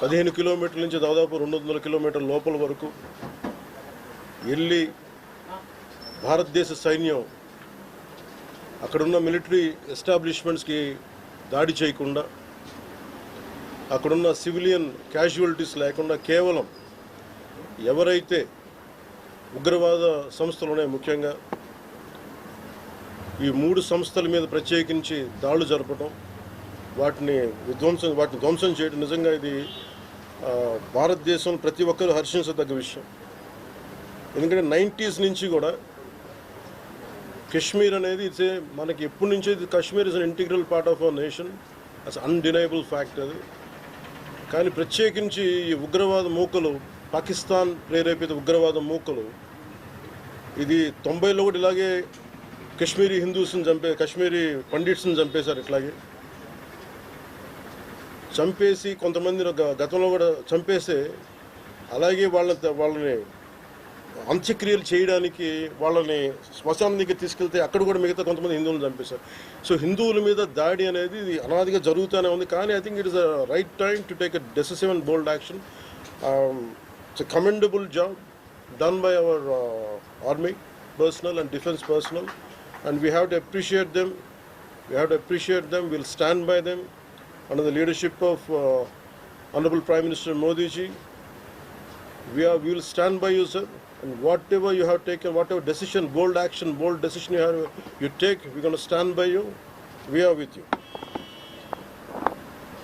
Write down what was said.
15 కిలోమీటర్ల నుంచి దాదాపు 200 కిలోమీటర్ల లోపల వరకు వెళ్ళి భారతదేశ సైన్యం అక్కడున్న మిలిటరీ ఎస్టాబ్లిష్మెంట్స్కి దాడి చేయకుండా, అక్కడున్న సివిలియన్ క్యాజువాలిటీస్ లేకుండా కేవలం ఎవరైతే ఉగ్రవాద సంస్థలు ఉన్నాయో, ముఖ్యంగా ఈ 3 సంస్థల మీద ప్రత్యేకించి దాడులు జరపడం, వాటిని ధ్వంసం చేయడం నిజంగా ఇది భారతదేశం ప్రతి ఒక్కరూ హర్షించదగ్గ విషయం. ఎందుకంటే 90s నుంచి కూడా కశ్మీర్ అనేది మనకి ఎప్పటి నుంచో Kashmir is an integral part of our nation, as undeniable fact అది. కానీ ప్రత్యేకించి ఈ ఉగ్రవాద మూకలు, పాకిస్తాన్ ప్రేరేపిత ఉగ్రవాద మూకలు, ఇది 90లో కూడా ఇలాగే కశ్మీరీ హిందూస్ని కశ్మీరీ పండిట్స్ని చంపేశారు. ఇట్లాగే చంపేసి కొంతమంది గతంలో కూడా చంపేస్తే అలాగే వాళ్ళని అంత్యక్రియలు చేయడానికి వాళ్ళని శ్మశానం దగ్గర తీసుకెళ్తే అక్కడ కూడా మిగతా కొంతమంది హిందువులను చంపేశారు. సో హిందువుల మీద దాడి అనేది ఇది అనాదిగా జరుగుతూనే ఉంది. కానీ I think it is a right time to take a decisive and bold action. It's a commendable job done by our army personnel and defense personnel, and we have to appreciate them. We'll stand by them under the leadership of Honorable Prime Minister Modi ji. We will stand by you, sir, and whatever you have taken, whatever decision, bold action, bold decision you take, we're going to stand by you. We are with you.